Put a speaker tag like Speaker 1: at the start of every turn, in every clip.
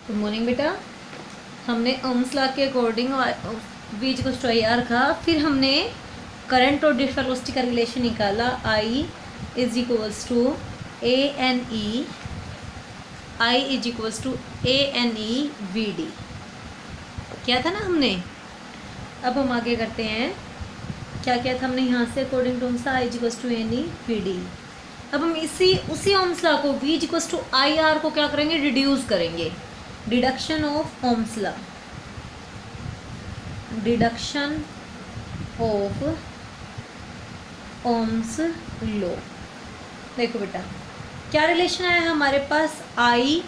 Speaker 1: Good morning बेटा। हमने Ohm's law के according V equals to I R का, फिर हमने करंट और ड्रिफ्ट वेलोसिटी का रिलेशन निकाला। I is equals to A N E, I is equals to A N E V D. क्या था ना हमने। अब हम आगे करते हैं। क्या क्या था हमने यहाँ से according to Ohm's law, I is equals to N E V D. अब हम उसी ओम्स लॉ को V equals to I R को क्या करेंगे, रिड्यूस करेंगे। Deduction of Ohm's law, deduction of Ohm's law. देखो बेटा क्या रिलेशन आया हमारे पास, I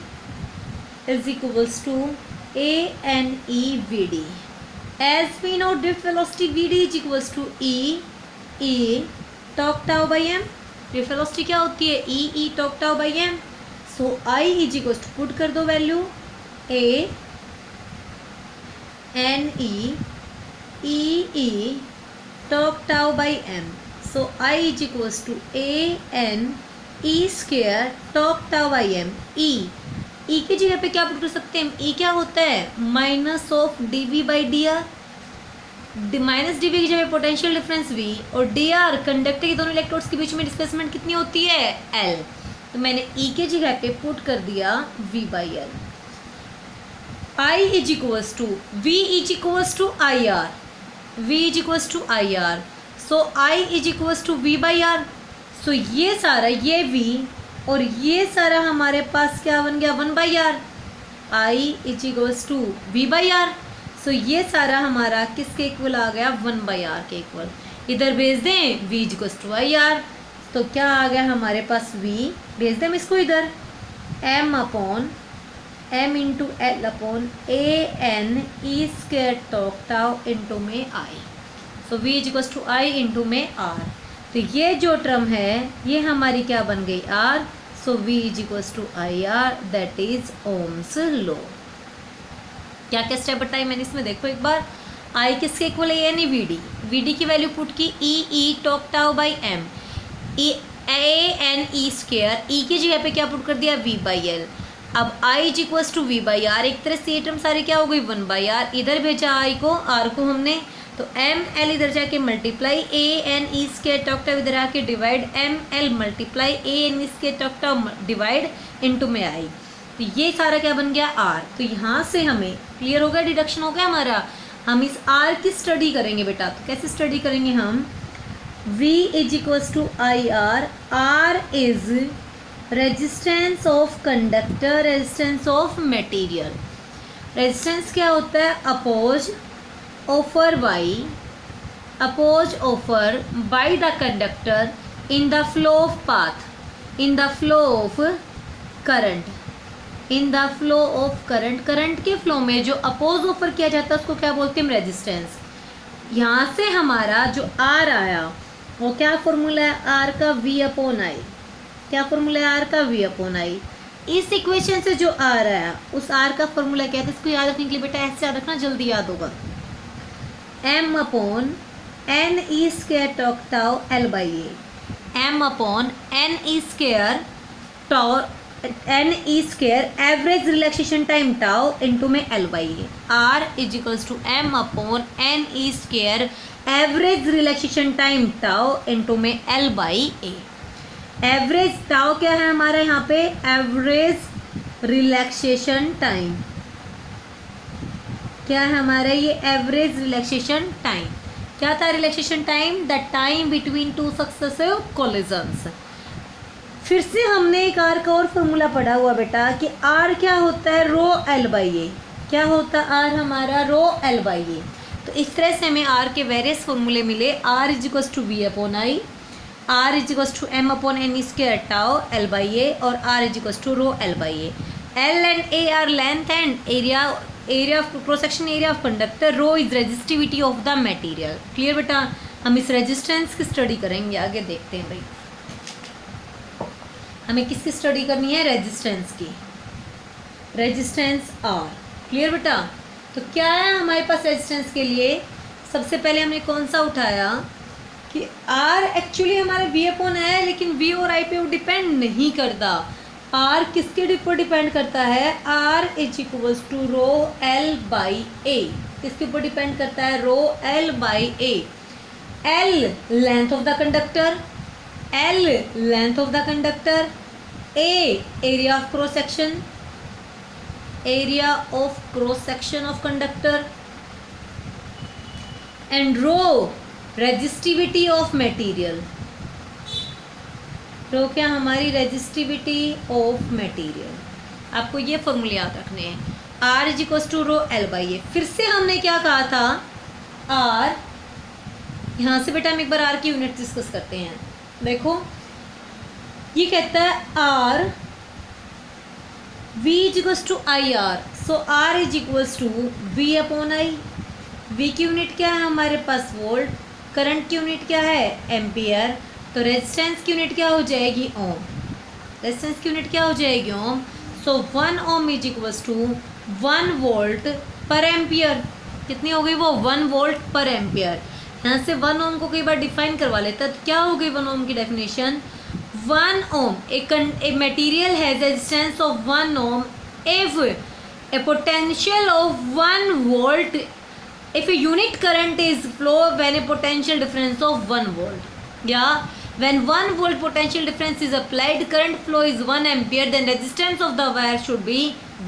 Speaker 1: is equals to A N E V D. As we know drift velocity V D is equals to E talk tau by M. Drift velocity क्या होती है, e talk tau by m. So I is equals to, put कर दो value, A N e talk tau by m. So I is equals to A N e square talk tau by m. E की जगह पे क्या put कर सकते हैं, ई क्या होता है, minus of D V by D R. Minus D V की जगह पोटेंशियल डिफरेंस V और डी आर कंडक्टर के दोनों इलेक्ट्रोड्स के बीच में डिस्प्लेसमेंट कितनी होती है, L। तो मैंने ई के जगह पे पुट कर दिया V by L. I is equals to V is equals to I R, V is equals to I R. So I is equals to V by R. सो ये सारा, ये V और ये सारा हमारे पास क्या बन गया, 1 by R. I is equals to V by R. सो ये सारा हमारा किसके इक्वल आ गया, 1 बाई आर के इक्वल। इधर भेज दें V is equals to I R. तो क्या आ गया हमारे पास, V भेज दें इसको इधर, m into l upon A N E square talk tau into में I. So V is equals to I into में आर। तो ये जो टर्म है ये हमारी क्या बन गई, R। So V is equals to I R, that is Ohm's law. क्या क्या स्टेप बताई मैंने इसमें, देखो एक बार। I किसके इक्वल है, यानी वी डी की वैल्यू पुट की, e talk tau by m, A N e square, e की जगह पे क्या पुट कर दिया, V बाई एल। अब I is equals to V by R, एक तरह से ये टर्म सारी क्या हो गई, 1 बाई आर। इधर भेजा I को, R को हमने, तो एम एल इधर जाके multiply A N E square talk tau इधर आके divide, m l multiply A N E square talk tau divide into में आई। तो ये सारा क्या बन गया, R। तो यहाँ से हमें क्लियर हो गया, डिडक्शन हो गया हमारा। हम इस R की स्टडी करेंगे बेटा। तो कैसे स्टडी करेंगे हम, V is equals to I R, R is resistance of conductor, resistance of material. Resistance क्या होता है, oppose offer by the conductor in the flow of path, in the flow of current, in the flow of current. Current के flow में जो oppose offer किया जाता है उसको क्या बोलते हैं, रेजिस्टेंस। यहाँ से हमारा जो R आया वो क्या फॉर्मूला है, R का V अपॉन आई। क्या फॉर्मूला है, R का V अपॉन आई। इस इक्वेशन से जो R आया उस R का फॉर्मूला क्या है, इसको याद रखने के लिए बेटा ऐसे याद रखना, जल्दी याद होगा। m upon N E square talk tau L by A, m upon N E square tau n E square average relaxation time tau into में l by A. R is equals to m upon N E square average relaxation time tau into में l by A. Average tau क्या है हमारा यहाँ पे, average relaxation time. क्या है हमारा ये एवरेज रिलैक्सेशन टाइम। क्या था relaxation time, the time between two successive collisions. फिर से हमने एक R का और फॉर्मूला पढ़ा हुआ बेटा कि R क्या होता है, रो एल बाई ए। क्या होता है R हमारा, रो एल बाई ए। तो इस तरह से हमें R के वेरियस फॉर्मूले मिले। R is equals to V upon I, R is equals to m upon n square tau L by A और R is equals to rho L by A. L and A are length and area of cross section area of conductor, rho is resistivity of the material. Clear बेटा। हम इस resistance की study करेंगे, आगे देखते हैं भाई। हमें किसकी स्टडी करनी है, रेजिस्टेंस की, रेजिस्टेंस R। क्लियर बेटा। तो क्या है हमारे पास रेजिस्टेंस के लिए, सबसे पहले हमने कौन सा उठाया कि R एक्चुअली हमारा V अपॉन है, लेकिन V और I पे वो डिपेंड नहीं करता। आर किसके ऊपर डिपेंड करता है, R is equals to rho L by A, किसके ऊपर डिपेंड करता है, rho L by A. L length of the conductor, L length of the conductor, A area of cross section, area of cross section of conductor, and rho resistivity of material. Rho क्या हमारी resistivity of material. आपको ये फॉर्मूले याद रखने हैं, R is equals to rho L by A. फिर से हमने क्या कहा था, आर, यहाँ से बेटा हम एक बार आर की यूनिट डिस्कस करते हैं। देखो ये कहता है R V is equals to I R, so R is equals to V upon I. V की यूनिट क्या है हमारे पास, वोल्ट, करंट की यूनिट क्या है, एम्पियर, तो रेजिस्टेंस की यूनिट क्या हो जाएगी, ओम। रेजिस्टेंस की यूनिट क्या हो जाएगी, ओम। सो 1 ओम इज इक्वल्स टू 1 वोल्ट पर एम्पियर। कितनी हो गई वो, 1 वोल्ट पर एम्पियर। यहाँ से 1 ओम को कई बार डिफाइन करवा लेता है, तो क्या हो गई 1 ओम की definition, 1 ohm a material has resistance of 1 ohm if a potential of 1 volt, if a unit current is flow when a potential difference of 1 volt, yeah, when 1 volt potential difference is applied, current flow is 1 ampere, then resistance of the wire should be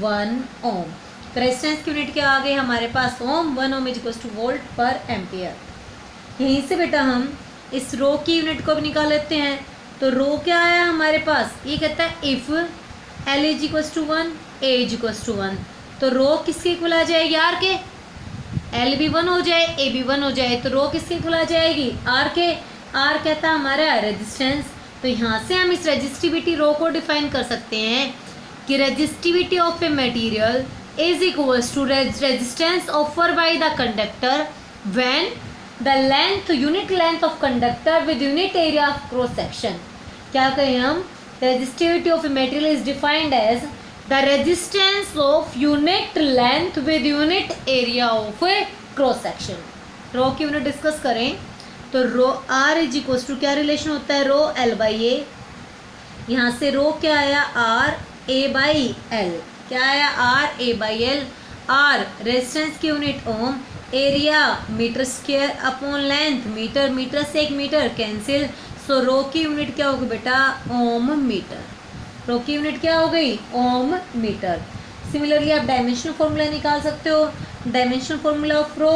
Speaker 1: 1 ohm। तो resistance की unit क्या आ गई हमारे पास, ओम। 1 ओम is equals two volt पर ampere. यहीं से बेटा हम इस रो की यूनिट को भी निकाल लेते हैं। तो रो क्या आया हमारे पास, ये कहता है if L is equals to 1, A is equals to 1, तो रो किसके इक्वल आ जाएगी, आर के। एल भी 1 हो जाए, ए भी 1 हो जाए, तो रो किसके इक्वल आ जाएगी, आर के। आर कहता है हमारा रेजिस्टेंस। तो यहाँ से हम इस रेजिस्टिविटी रो को डिफाइन कर सकते हैं कि resistivity of a material is equals to resistance offer by the conductor when the length, unit length of conductor with unit area of cross section. क्या कहें हम, resistivity of a material is defined as the resistance of unit length with unit area of a cross section। रो की unit discuss करें तो रो are is equals to क्या relation होता है, rho L by ए। यहाँ से रो क्या आया, आर ए बाई एल, क्या आया, R A by L. R resistance की unit ohm, area metre square upon length metre, metre से 1 मीटर कैंसिल, सो रो की यूनिट क्या होगी बेटा, ओम मीटर। रो की यूनिट क्या हो गई, ओम मीटर। सिमिलरली आप डायमेंशनल फॉर्मूला निकाल सकते हो, डायमेंशनल फॉर्मूला ऑफ रो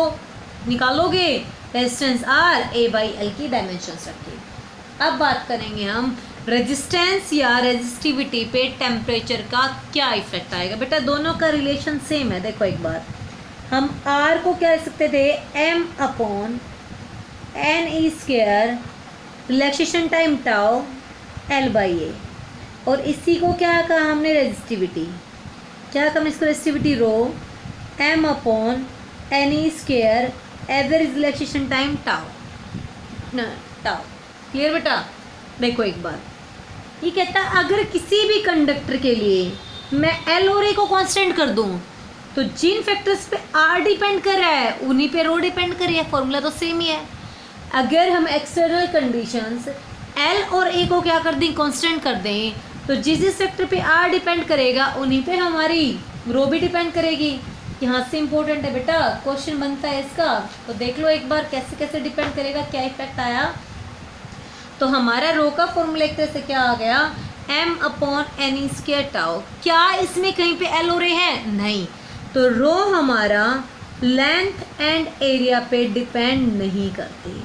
Speaker 1: निकालोगे, resistance R A by L की डायमेंशंस रखिए। अब बात करेंगे हम रेजिस्टेंस या रेजिस्टिविटी पे टेम्परेचर का क्या इफेक्ट आएगा। बेटा दोनों का रिलेशन सेम है। देखो एक बार हम आर को क्या लिख सकते थे, M upon N E square relaxation time tau L by A, और इसी को क्या कहा हमने, रेजिस्टिविटी। क्या कहा इसको, resistivity rho M upon N E square average relaxation time tau न टाउ। क्लियर बेटा। देखो एक बार ये कहता है अगर किसी भी कंडक्टर के लिए मैं एल और ए को कांस्टेंट कर दूं तो जिन फैक्टर्स पे आर डिपेंड कर रहा है उन्हीं पे रो डिपेंड कर रही है। फॉर्मूला तो सेम ही है। अगर हम एक्सटर्नल कंडीशंस एल और ए को क्या कर दें, कांस्टेंट कर दें, तो जिस जिस फैक्टर पे आर डिपेंड करेगा उन्हीं पे हमारी रो भी डिपेंड करेगी। यहाँ से इम्पोर्टेंट है बेटा, क्वेश्चन बनता है इसका, तो देख लो एक बार कैसे कैसे डिपेंड करेगा, क्या इफेक्ट आया। तो हमारा रो का फॉर्मूला एक तरह से क्या आ गया, M upon N E square tau. क्या इसमें कहीं पे एल और ए है, नहीं। तो रो हमारा लेंथ एंड एरिया पे डिपेंड नहीं करती,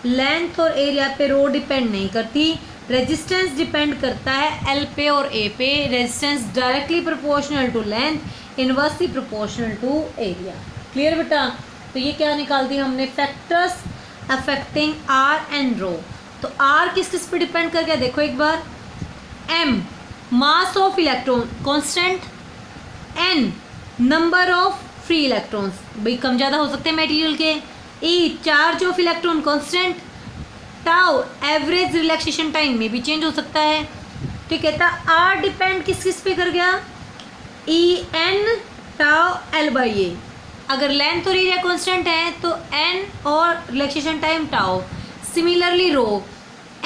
Speaker 1: लेंथ और एरिया पे रो डिपेंड नहीं करती। रेजिस्टेंस डिपेंड करता है एल पे और ए पे। Resistance directly proportional to length, inversely proportional to area. Clear बेटा। तो ये क्या निकाल दी हमने, factors affecting R and rho. तो आर किस किस पे डिपेंड कर गया, देखो एक बार, M mass of electron constant, N number of free electrons, भाई कम ज़्यादा हो सकते हैं मटेरियल के, E charge of electron constant, tau average relaxation time में भी चेंज हो सकता है। ठीक है। तो आर डिपेंड किस किस पे कर गया, E N tau L by A. अगर लेंथ और एरिया कांस्टेंट है तो एन और relaxation time tau. Similarly rho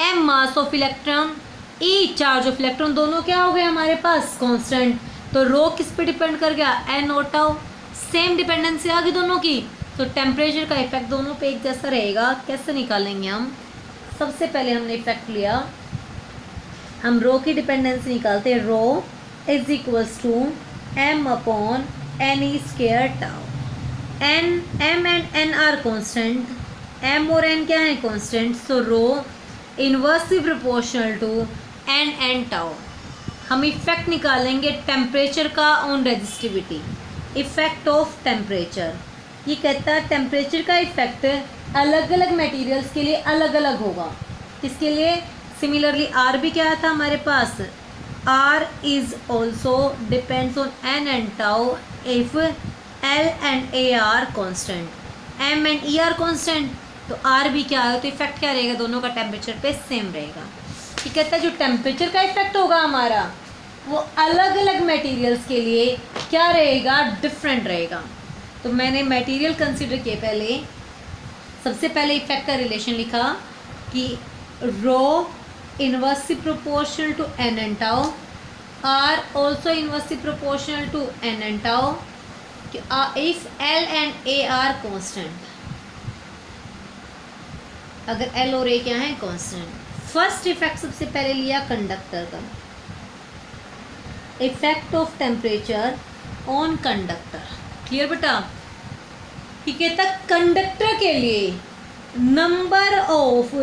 Speaker 1: M mass of electron, E charge of electron दोनों क्या हो गए हमारे पास कांस्टेंट। तो रो किस पे डिपेंड कर गया, एन और टाउ, सेम डिपेंडेंसी आ गई दोनों की। तो टेम्परेचर का इफेक्ट दोनों पे एक जैसा रहेगा। कैसे निकालेंगे हम, सबसे पहले हमने इफेक्ट लिया, हम रो की डिपेंडेंसी निकालते हैं। Rho is equals to M upon N E square tau. N, M and N are constant, M और एन क्या है constant. So rho inversely proportional to N N tau. हम इफेक्ट निकालेंगे टेम्परेचर का on resistivity, effect of temperature. ये कहता है temperature का इफेक्ट अलग अलग मटेरियल्स के लिए अलग अलग होगा। इसके लिए सिमिलरली आर भी क्या था हमारे पास, R is also depends on N and tau if L and A are constant, M and E are constant. तो आर भी क्या है, तो इफेक्ट क्या रहेगा, दोनों का टेम्परेचर पे सेम रहेगा। ये कहता है जो टेम्परेचर का इफेक्ट होगा हमारा वो अलग अलग मटेरियल्स के लिए क्या रहेगा, डिफरेंट रहेगा। तो मैंने मटेरियल कंसीडर किए पहले, सबसे पहले इफेक्ट का रिलेशन लिखा कि rho inversely proportional to N N tau, R also inversely proportional to N N tau if L and A are constant, अगर एल और ए क्या है कॉन्स्टेंट। फर्स्ट इफेक्ट सबसे पहले लिया कंडक्टर का, effect of temperature on conductor. Clear बेटा। ये कहता कंडक्टर के लिए number of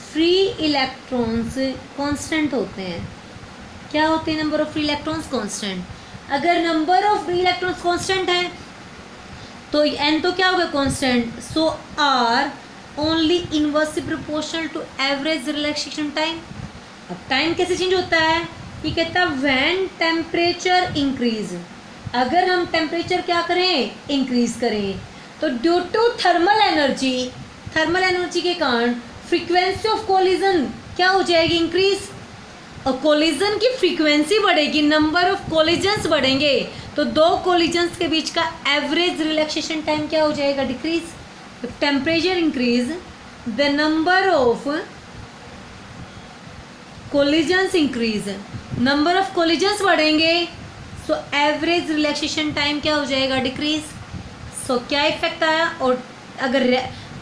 Speaker 1: free electrons constant होते हैं। क्या होते हैं number of free electrons constant. अगर number of free electrons constant है तो एन तो क्या होगा constant. So R only inversely proportional to average relaxation time. अब टाइम कैसे चेंज होता है, ये कहता है व्हेन टेम्परेचर इंक्रीज, अगर हम टेम्परेचर क्या करें इंक्रीज करें तो ड्यू टू थर्मल एनर्जी के कारण फ्रीक्वेंसी ऑफ कोलिजन क्या हो जाएगी इंक्रीज, और कोलिजन की फ्रीक्वेंसी बढ़ेगी, नंबर ऑफ कोलिजन्स बढ़ेंगे तो दो कोलिजन्स के बीच का एवरेज रिलैक्सेशन टाइम क्या हो जाएगा decrease. If temperature increase, the number of collisions increase, number of collisions बढ़ेंगे, so average relaxation time क्या हो जाएगा डिक्रीज। so क्या इफेक्ट आया, और अगर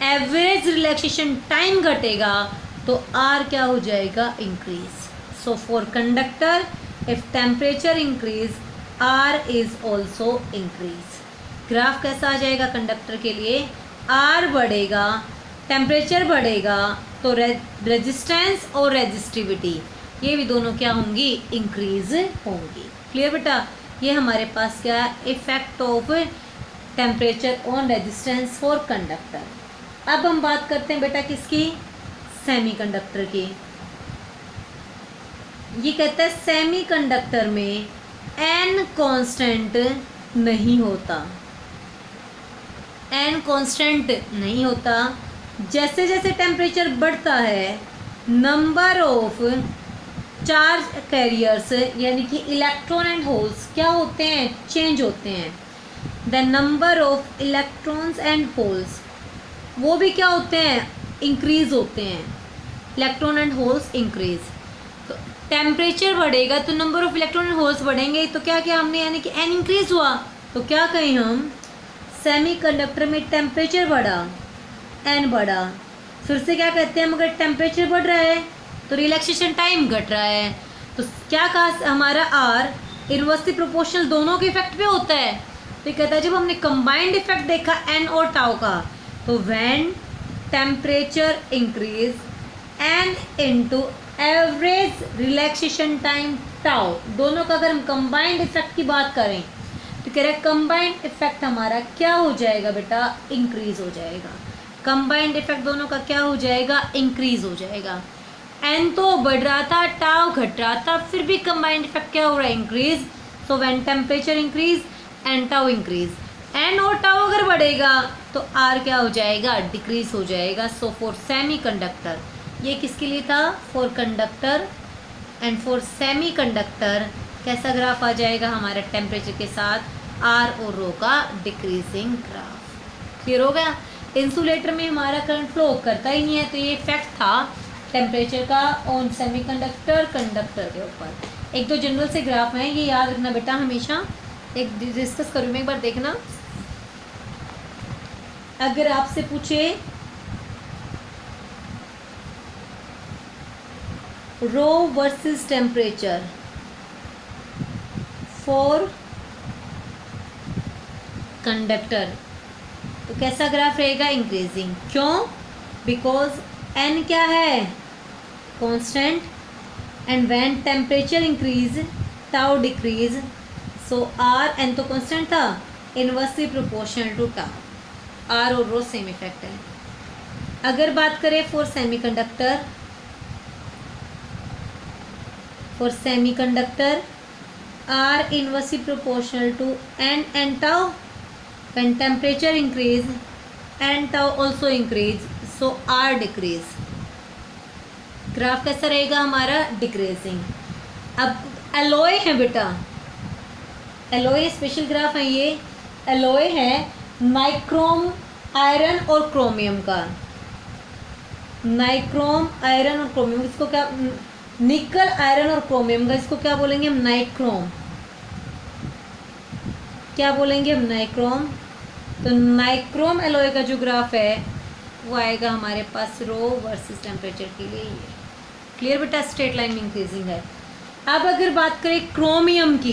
Speaker 1: एवरेज रिलैक्सेशन टाइम घटेगा तो आर क्या हो जाएगा increase. so for conductor if temperature increase R is also increase। Graph कैसा आ जाएगा कंडक्टर के लिए, आर बढ़ेगा, टेम्परेचर बढ़ेगा तो रेजिस्टेंस और रेजिस्टिविटी ये भी दोनों क्या होंगी इंक्रीज होंगी। क्लियर बेटा। ये हमारे पास क्या है effect of temperature on resistance for conductor. अब हम बात करते हैं बेटा किसकी, सेमीकंडक्टर की। ये कहता है सेमीकंडक्टर में एन कांस्टेंट नहीं होता, एन कांस्टेंट नहीं होता। जैसे जैसे टेम्परेचर बढ़ता है नंबर ऑफ चार्ज कैरियर्स यानी कि इलेक्ट्रॉन एंड होल्स क्या होते हैं चेंज होते हैं। The number of electrons and holes वो भी क्या होते हैं इंक्रीज होते हैं, इलेक्ट्रॉन एंड होल्स इंक्रीज। तो टेम्परेचर बढ़ेगा तो number of electron and holes बढ़ेंगे, तो क्या क्या हमने यानी कि एन इंक्रीज हुआ तो क्या कहें हम सेमीकंडक्टर में टेम्परेचर बढ़ा एन बढ़ा। फिर से क्या कहते हैं हम, अगर टेम्परेचर बढ़ रहा है तो रिलैक्सेशन टाइम घट रहा है, तो क्या कहा हमारा आर इनवर्सली प्रोपोर्शनल दोनों के इफेक्ट पे होता है। तो कहता है जब हमने कंबाइंड इफेक्ट देखा एन और टाउ का तो when temperature increase N into average relaxation time tau, दोनों का अगर हम कंबाइंड इफेक्ट की बात करें तो कह रहा है कंबाइंड इफेक्ट हमारा क्या हो जाएगा बेटा इंक्रीज हो जाएगा। कंबाइंड इफेक्ट दोनों का क्या हो जाएगा इंक्रीज हो जाएगा। एन तो बढ़ रहा था टाउ घट रहा था, फिर भी कंबाइंड इफेक्ट क्या हो रहा है increase. So when temperature increase N tau increase, N और टाउ अगर बढ़ेगा तो आर क्या हो जाएगा डिक्रीज हो जाएगा। सो फॉर सेमी कंडक्टर, ये किसके लिए था for conductor and for semi conductor कैसा ग्राफ आ जाएगा हमारे टेम्परेचर के साथ आर और रो का डिक्रीजिंग ग्राफ। क्लियर हो गया। इंसुलेटर में हमारा करंट फ्लो करता ही नहीं है तो ये इफेक्ट था टेम्परेचर का ऑन सेमीकंडक्टर कंडक्टर के ऊपर। एक दो जनरल से ग्राफ हैं, ये याद रखना बेटा हमेशा, एक डिस्कस करूँ मैं, एक बार देखना। अगर आपसे पूछे रो वर्सेस टेम्परेचर फॉर कंडक्टर, तो कैसा ग्राफ रहेगा? इंक्रीजिंग। क्यों? बिकॉज एन क्या है? Constant, and when temperature increase tau decrease, so R, N तो कांस्टेंट था, inversely proportional to tau. R और रो सेम इफेक्ट है। अगर बात करें for semiconductor, for semiconductor are inversely proportional to n and tau. When temperature increase n tau also increase, so r decrease. Graph कैसा रहेगा हमारा? Decreasing. अब alloy है बेटा, एलॉय स्पेशल ग्राफ है ये। एलॉय है नाइक्रोम, आयरन और क्रोमियम का। नाइक्रोम, आयरन और क्रोमियम, इसको क्या, निकल, आयरन और क्रोमियम का, इसको क्या बोलेंगे हम? नाइक्रोम। क्या बोलेंगे हम? नाइक्रोम। तो नाइक्रोम एलॉय का जो ग्राफ है वो आएगा हमारे पास रो वर्सेस टेम्परेचर के लिए ये। क्लियर बेटा? स्ट्रेट लाइन में इंक्रीजिंग है। अब अगर बात करें क्रोमियम की,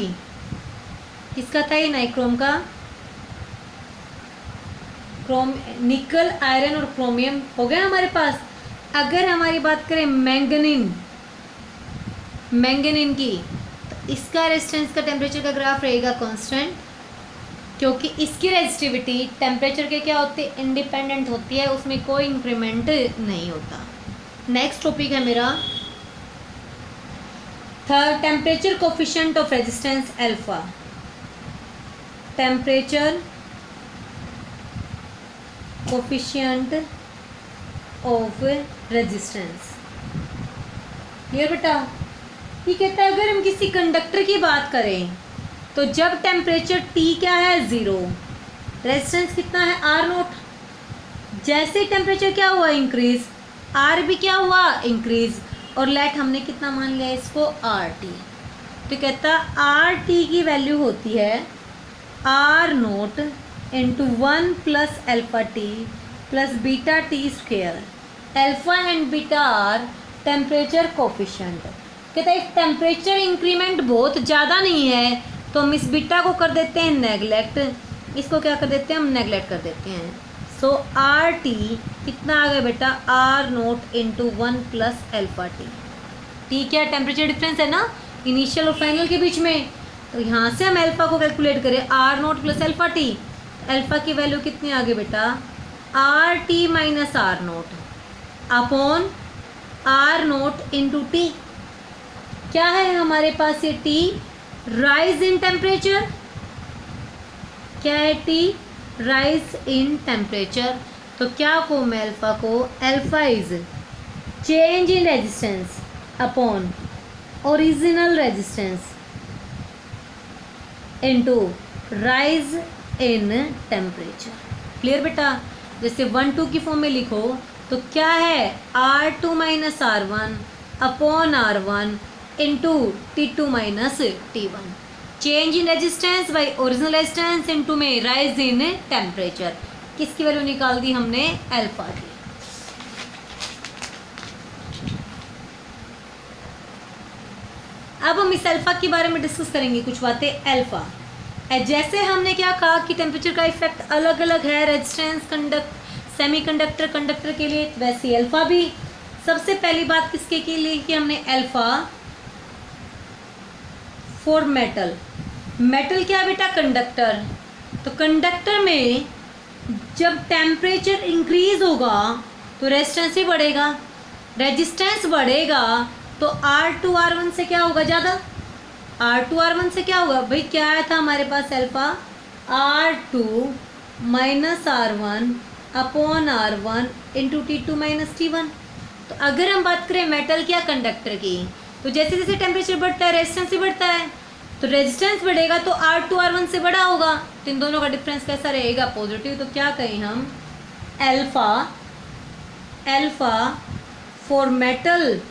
Speaker 1: किसका था ये? नाइक्रोम का। निकल, आयरन और क्रोमियम हो गया हमारे पास। अगर हमारी बात करें मैंगनीन, मैंगनीन की, तो इसका रेजिस्टेंस का टेम्परेचर का ग्राफ रहेगा कांस्टेंट, क्योंकि इसकी रेजिस्टिविटी टेम्परेचर के क्या होती है? इंडिपेंडेंट होती है, उसमें कोई इंक्रीमेंट नहीं होता। नेक्स्ट टॉपिक है मेरा third, temperature coefficient of resistance alpha. Temperature coefficient of resistance. Clear बेटा? ये कहता है अगर हम किसी कंडक्टर की बात करें तो जब टेम्परेचर T क्या है? 0, रेजिस्टेंस कितना है? R0। जैसे टेम्परेचर क्या हुआ? इंक्रीज, R भी क्या हुआ? इंक्रीज, और लेट हमने कितना मान लिया इसको? RT। तो कहता RT की वैल्यू होती है R0 into 1 plus alpha T plus beta T square. Alpha and beta are temperature coefficient. कहता है टेम्परेचर इंक्रीमेंट बहुत ज़्यादा नहीं है तो हम इस बीटा को कर देते हैं नेगलेक्ट, इसको क्या कर देते हैं? हम नेगलेक्ट कर देते हैं। सो आर टी कितना आ गया बेटा? R0 into 1 plus alpha T. T क्या? टेम्परेचर डिफरेंस है ना इनिशियल और फाइनल के बीच में। तो यहाँ से हम अल्फा को कैलकुलेट करें, R0 plus alpha T. Alpha की वैल्यू कितनी आ गई बेटा? RT minus R0 upon R0 into T. क्या है हमारे पास ये T? Rise in temperature. क्या है T? Rise in temperature. तो क्या को मैं अल्फा को? Alpha is change in resistance upon original resistance into rise in temperature. Clear बेटा? जैसे 1-2 की फॉर्म में लिखो तो क्या है? R2 minus R1 upon R1 into T2 minus T1। Change in resistance by original resistance into में राइज इन टेम्परेचर। किसकी वैल्यू निकाल दी हमने? अल्फा की। अब हम इस अल्फा के बारे में डिस्कस करेंगे कुछ बातें। अल्फा, जैसे हमने क्या कहा कि टेम्परेचर का इफेक्ट अलग अलग है रेजिस्टेंस सेमीकंडक्टर कंडक्टर के लिए, वैसे अल्फा भी। सबसे पहली बात किसके के लिए कि हमने अल्फा फॉर मेटल। मेटल क्या बेटा? कंडक्टर। तो कंडक्टर में जब टेम्परेचर इंक्रीज होगा तो रेजिस्टेंस भी बढ़ेगा, रेजिस्टेंस बढ़ेगा तो R2 R1 से क्या होगा? ज़्यादा। R2 R1 से क्या होगा भाई? क्या आया था हमारे पास? Alpha R2 minus R1 upon R1 into T2 minus T1। तो अगर हम बात करें मेटल क्या कंडक्टर की, तो जैसे जैसे टेम्परेचर बढ़ता है रेजिस्टेंस भी बढ़ता है, तो रेजिस्टेंस बढ़ेगा तो R2 R1 से बड़ा होगा, तो इन दोनों का डिफरेंस कैसा रहेगा? पॉजिटिव। तो क्या कहें हम? Alpha for metal,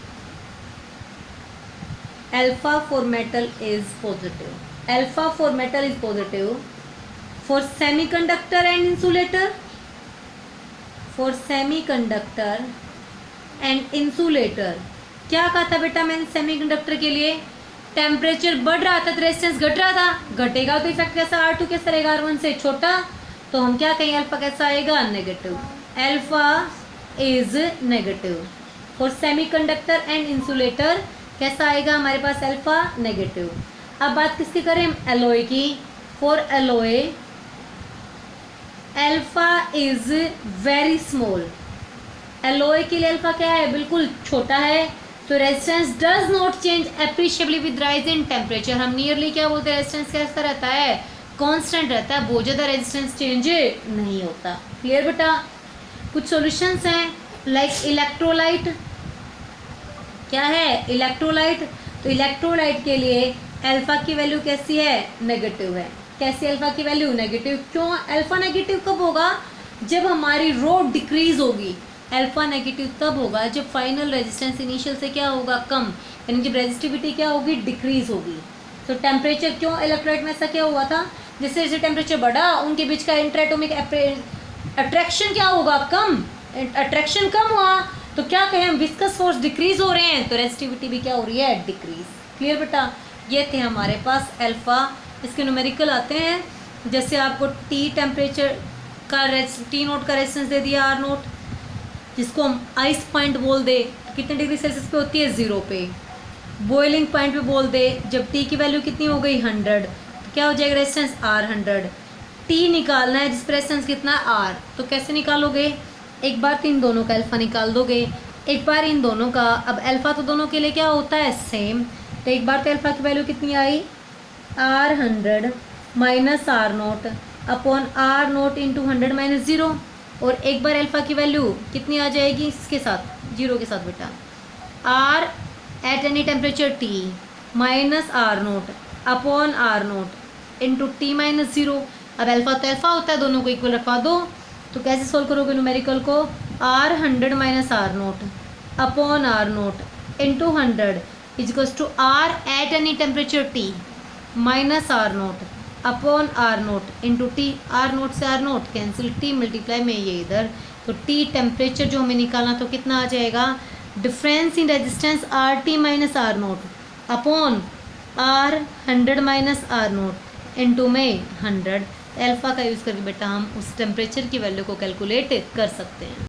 Speaker 1: alpha for metal is positive. Alpha for metal is positive. For semiconductor and insulator, for semiconductor and insulator, क्या कहा था बेटा मैंने सेमीकंडक्टर के लिए? टेम्परेचर बढ़ रहा था तो रेजिस्टेंस घट रहा था, घटेगा तो इफेक्ट कैसा, R2 कैसा रहेगा, R1 से छोटा, तो हम क्या कहेंगे, अल्फा कैसा आएगा, negative. Alpha is negative. For semiconductor and insulator कैसा आएगा हमारे पास, अल्फा नेगेटिव. अब बात किसकी करें, एलॉय की. For alloy alpha is very small. Alloy के लिए अल्फा क्या है, बिल्कुल छोटा है. तो resistance does not change appreciably with rise in temperature. हम नियरली क्या बोलते हैं, रेजिस्टेंस कैसा रहता है, कांस्टेंट रहता है, बहुत ज़्यादा रेजिस्टेंस चेंज नहीं होता. क्लियर बेटा. कुछ सॉल्यूशंस हैं लाइक इलेक्ट्रोलाइट. क्या है, इलेक्ट्रोलाइट. तो इलेक्ट्रोलाइट के लिए अल्फा की वैल्यू कैसी है, नेगेटिव है. कैसी अल्फा की वैल्यू, नेगेटिव. क्यों अल्फा नेगेटिव कब होगा, जब हमारी रो डिक्रीज होगी. अल्फा नेगेटिव तब होगा जब फाइनल रेजिस्टेंस इनिशियल से क्या होगा, कम, यानी जब रेजिस्टिविटी क्या होगी, डिक्रीज होगी. तो टेम्परेचर, क्यों इलेक्ट्रोलाइट में ऐसा क्या हुआ था, जैसे जैसे टेम्परेचर बढ़ा उनके बीच का इंटरएटॉमिक अट्रैक्शन क्या होगा, कम. अट्रैक्शन कम हुआ तो क्या कहें हम, विस्कस फोर्स डिक्रीज हो रहे हैं, तो रेजिस्टिविटी भी क्या हो रही है, डिक्रीज. क्लियर बेटा. ये थे हमारे पास अल्फा. इसके न्यूमेरिकल आते हैं, जैसे आपको टी टेम्परेचर का टी नोट का रेजिस्टेंस दे दिया, आर नोट, जिसको हम आइस पॉइंट बोल दे, कितने डिग्री सेल्सियस पे होती है, 0 पे. बॉइलिंग पॉइंट पे बोल दे, जब टी की वैल्यू कितनी हो गई, 100, तो क्या हो जाएगा रेजिस्टेंस, R100. टी निकालना है जिस पर रेजिस्टेंस कितना, R. तो कैसे निकालोगे, एक बार तो इन दोनों का अल्फा निकाल दोगे, एक बार इन दोनों का. अब अल्फा तो दोनों के लिए क्या होता है, सेम. तो एक बार तो अल्फा की वैल्यू कितनी आई, R100 minus R0 upon R0 into 100 minus 0. और एक बार अल्फा की वैल्यू कितनी आ जाएगी, इसके साथ, 0 के साथ बेटा, R at any temperature T minus R0 upon R0 into T minus 0. अब अल्फा तो अल्फा होता है, दोनों को इक्वल रखवा दो. तो कैसे सोल्व करोगे न्यूमेरिकल को, R100 minus R0 upon R0 into 100 is equals to R at any temperature T minus R0 upon R0 into T. R0 से R0 कैंसिल, T मल्टीप्लाई में ये इधर. तो T टेम्परेचर जो हमें निकालना, तो कितना आ जाएगा, difference in resistance RT minus R0 upon R100 minus R0 into में 100. अल्फा का यूज़ करके बेटा हम उस टेम्परेचर की वैल्यू को कैलकुलेट कर सकते हैं.